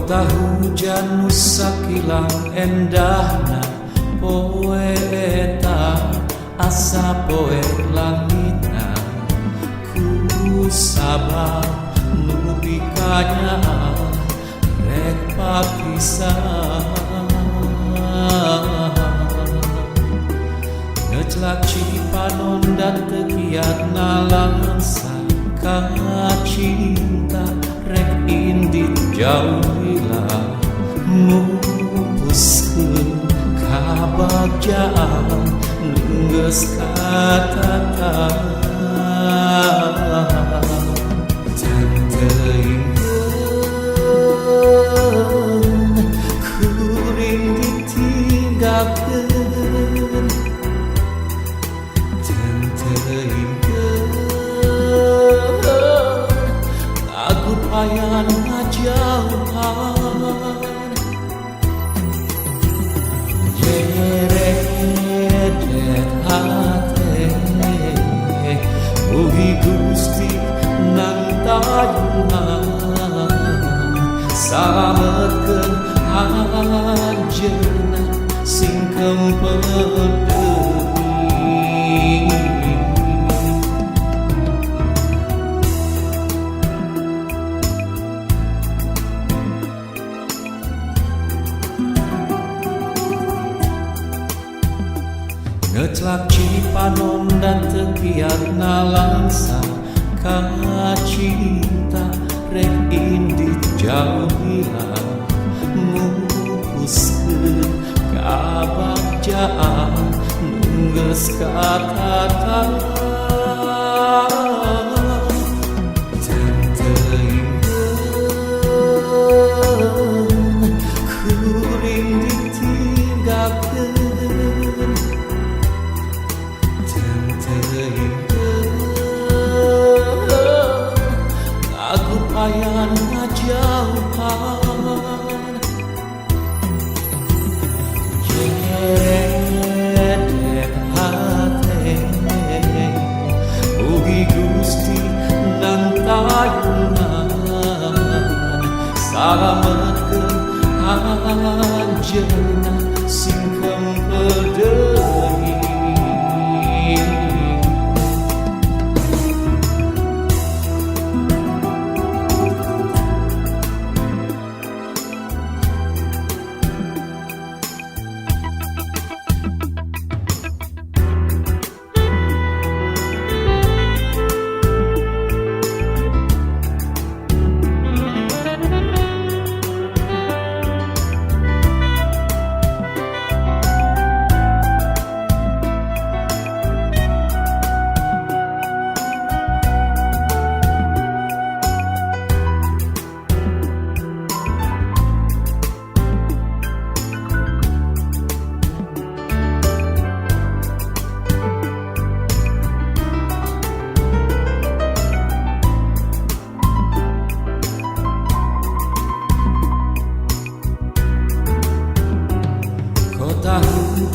Kota hujan nusa kilang endahna poeta asa poet langitna ku sabab nu bikanya rek papisah ngeclak cipanon dan tekiat nalangsa ka cinta rek indit jauh hilang mupuskeun kabagjaan geus katata can teuingkeun kuring ditinggalkeun can teuingkeun lagu payan ngajauhan jeredet hate mugi Gusti nang tayungan salametkeun anjeunna sing kempedeui ngeclak cipanon dan tekiat nalangsa ka cinta rek indit jauh hilang mupuskeun kabagjaan nu geus katata can teuingkeun kuring ditinggalkeun lagu payan ngajauhan jeredet hate mugi Gusti nang tayungan salametkeun anjeunna sing kempedeui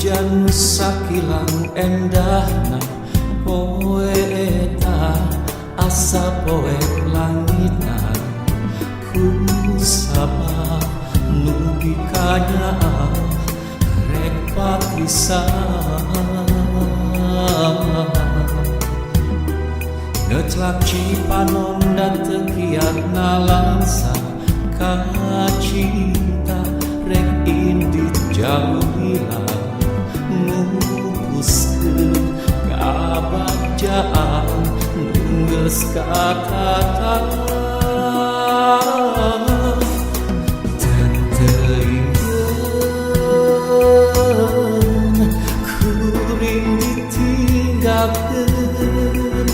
hujan sakilang endahna poeta asa poet langitna ku sabab nu bikanya rek papisah ngeclak cipanon dan tekiat nalangsa ka cinta rek indit jauh hilang mupuskeun kabagjaan nu geus katata can teuingkeun kuring ditinggalkeun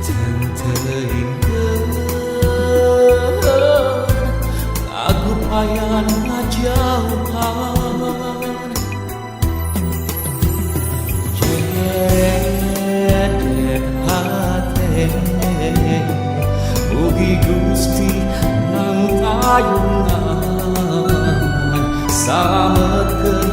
can teuingkeun lagu payan ngajauhan jeredet hate mugi Gusti nang tayungan salametkeun